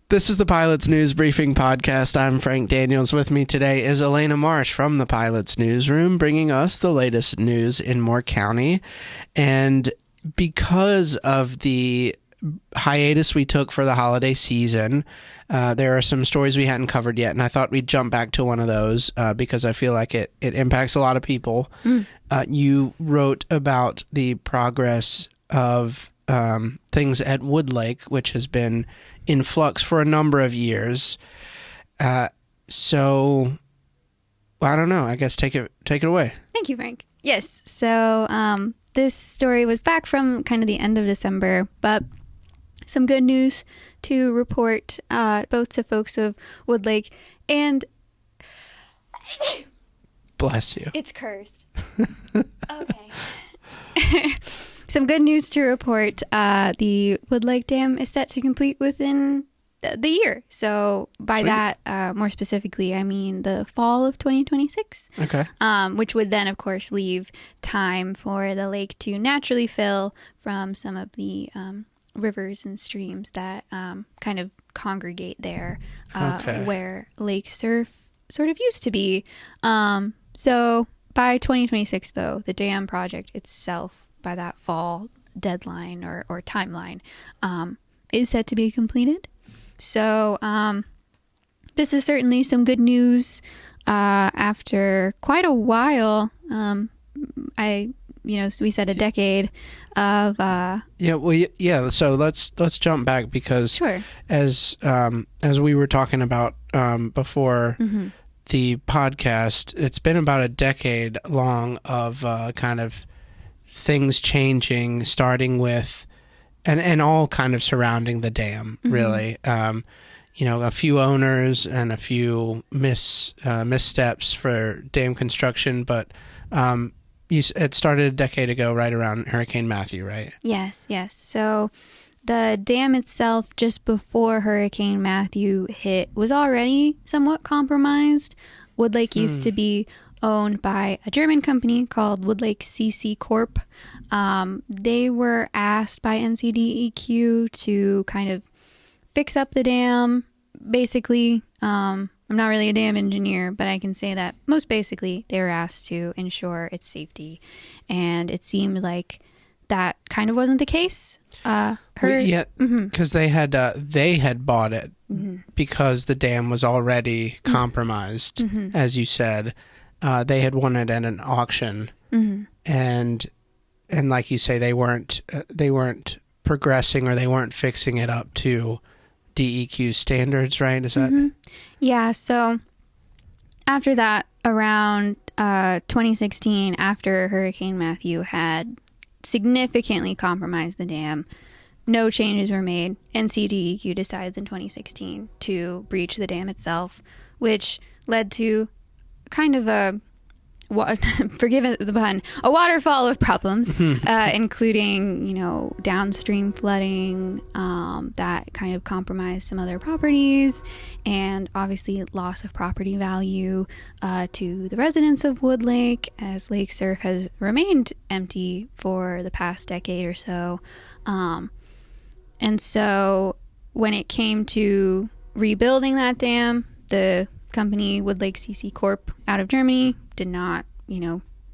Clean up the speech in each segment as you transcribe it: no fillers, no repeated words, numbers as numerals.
This is the Pilots News Briefing Podcast. I'm Frank Daniels. With me today is Elena Marsh from the Pilots Newsroom, bringing us the latest news in Moore County. And because of the hiatus we took for the holiday season, there are some stories we hadn't covered yet, and I thought we'd jump back to one of those because I feel like it impacts a lot of people. You wrote about the progress of things at Woodlake, which has been in flux for a number of years. So I don't know. I guess take it away. Thank you, Frank. Yes. So this story was back from kind of the end of December, but some good news to report both to folks of Woodlake and bless you. It's cursed. Okay. Some good news to report. The Woodlake Dam is set to complete within the year. So by Sweet. that, more specifically, I mean the fall of 2026. Okay. Which would then, of course, leave time for the lake to naturally fill from some of the rivers and streams that kind of congregate there, where lake surf sort of used to be. So by 2026, though, the dam project itself, by that fall deadline or timeline, is set to be completed. So this is certainly some good news after quite a while. We said a decade of So let's jump back because sure. as we were talking about before the podcast, it's been about a decade long of kind of things changing, starting with and all kind of surrounding the dam, really. A few owners and a few missteps for dam construction, but it started a decade ago, right around Hurricane Matthew, right? Yes. So the dam itself, just before Hurricane Matthew hit, was already somewhat compromised. Woodlake used to be owned by a German company called Woodlake CC Corp. They were asked by NCDEQ to kind of fix up the dam. Basically, I'm not really a dam engineer, but I can say that most basically they were asked to ensure its safety. And it seemed like that kind of wasn't the case. Because they had bought it because the dam was already compromised, as you said. They had won it at an auction, and like you say, they weren't progressing or they weren't fixing it up to DEQ standards, right? Is that? Yeah. So after that, around 2016, after Hurricane Matthew had significantly compromised the dam, no changes were made. NCDEQ decides in 2016 to breach the dam itself, which led to kind of forgive the pun, a waterfall of problems, including, downstream flooding that kind of compromised some other properties, and obviously loss of property value to the residents of Woodlake, as lake surf has remained empty for the past decade or so. And so when it came to rebuilding that dam, the company Woodlake CC Corp out of Germany did not,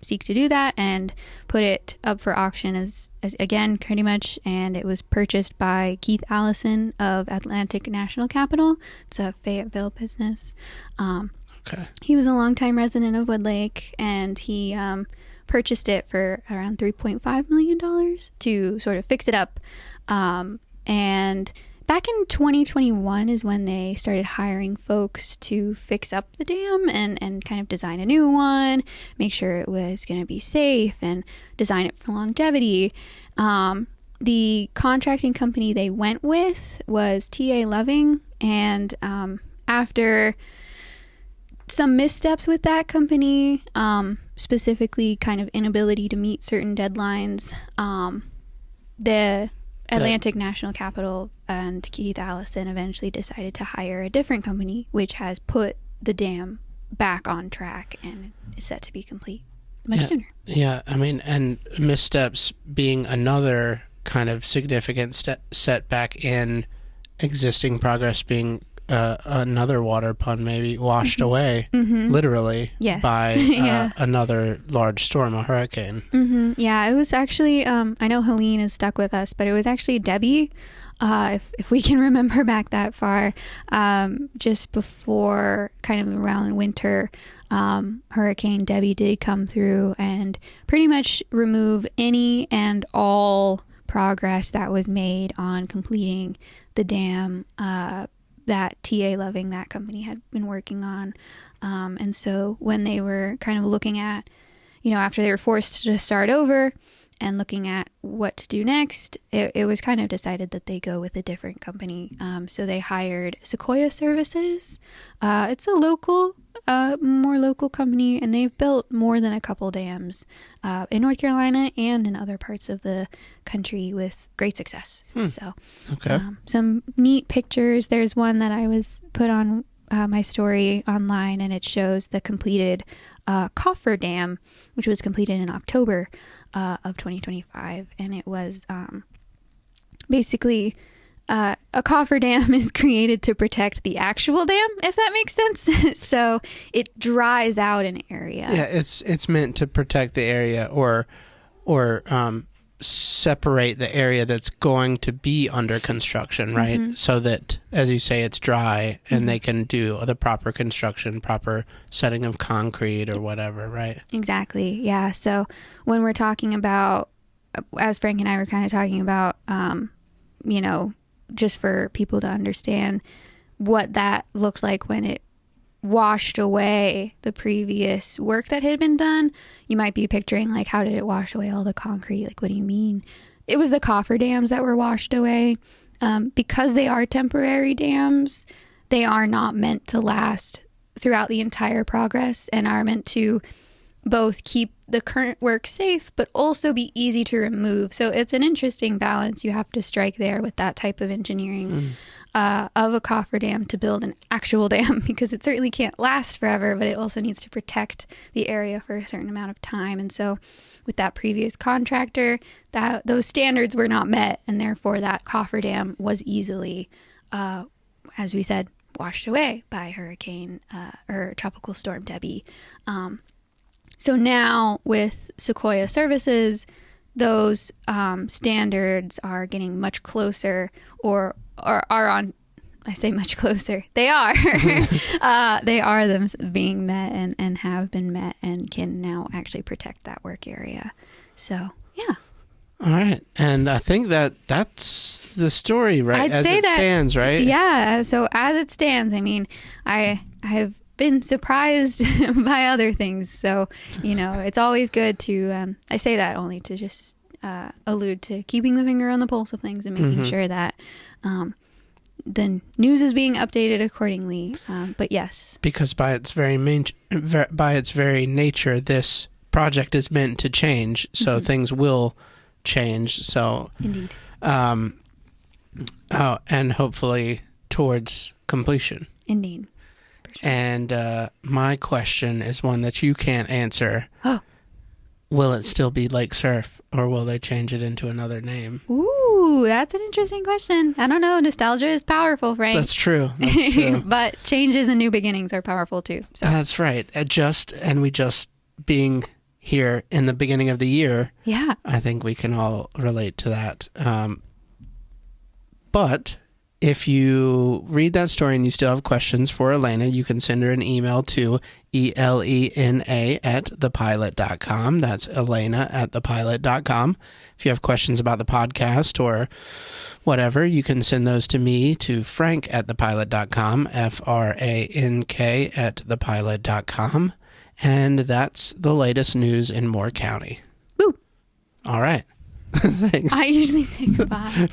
seek to do that and put it up for auction as again, pretty much. And it was purchased by Keith Allison of Atlantic National Capital. It's a Fayetteville business. Okay. He was a longtime resident of Woodlake, and he purchased it for around $3.5 million to sort of fix it up. And back in 2021 is when they started hiring folks to fix up the dam and kind of design a new one, make sure it was going to be safe and design it for longevity. The contracting company they went with was TA Loving, and after some missteps with that company, specifically kind of inability to meet certain deadlines, the Atlantic National Capital and Keith Allison eventually decided to hire a different company, which has put the dam back on track and is set to be complete much sooner. Yeah, I mean, and missteps being another kind of significant setback in existing progress being another water pun maybe washed away, literally, Yes. by Yeah. another large storm, a hurricane. Yeah, it was actually, I know Helene is stuck with us, but it was actually Debbie, if we can remember back that far, just before, kind of around winter, Hurricane Debbie did come through and pretty much remove any and all progress that was made on completing the dam that TA Loving, that company, had been working on. And so when they were kind of looking at, after they were forced to start over and looking at what to do next, it was kind of decided that they go with a different company. So they hired Sequoia Services. It's a more local company, and they've built more than a couple dams in North Carolina and in other parts of the country with great success. So Okay. some neat pictures. There's one that I was put on my story online, and it shows the completed Coffer Dam, which was completed in October of 2025. And it was basically a coffer dam is created to protect the actual dam, if that makes sense. So it dries out an area. Yeah, it's meant to protect the area or separate the area that's going to be under construction, right? So that, as you say, it's dry and they can do the proper construction, proper setting of concrete or whatever, right? Exactly. Yeah. So when we're talking about, as Frank and I were kind of talking about, just for people to understand what that looked like when it washed away the previous work that had been done, you might be picturing, like, how did it wash away all the concrete? Like, what do you mean? It was the coffer dams that were washed away. Because they are temporary dams, they are not meant to last throughout the entire progress and are meant to both keep the current work safe, but also be easy to remove. So it's an interesting balance you have to strike there with that type of engineering of a coffer dam to build an actual dam, because it certainly can't last forever, but it also needs to protect the area for a certain amount of time. And so with that previous contractor, those standards were not met, and therefore that coffer dam was easily, as we said, washed away by hurricane or tropical storm Debbie. So now with Sequoia Services, those standards are getting much closer, or are on, I say much closer, they are. They are them being met and have been met and can now actually protect that work area. So, yeah. All right. And I think that's the story, right? I'd say that stands, right? Yeah. So as it stands, I mean, I have been surprised by other things. So, it's always good to, I say that only to just allude to keeping the finger on the pulse of things and making sure that the news is being updated accordingly. But yes. Because by its very nature, this project is meant to change. So things will change. So, indeed. And hopefully towards completion. Indeed. Sure. And my question is one that you can't answer. Oh. Will it still be Lake Surf, or will they change it into another name? Ooh, that's an interesting question. I don't know. Nostalgia is powerful, Frank. That's true. That's true. But changes and new beginnings are powerful too. So. That's right. We just being here in the beginning of the year. Yeah. I think we can all relate to that. But if you read that story and you still have questions for Elena, you can send her an email to elena@thepilot.com. That's elena@thepilot.com. If you have questions about the podcast or whatever, you can send those to me, to frank@thepilot.com, FRANK@thepilot.com. And that's the latest news in Moore County. Woo! All right. Thanks. I usually say goodbye.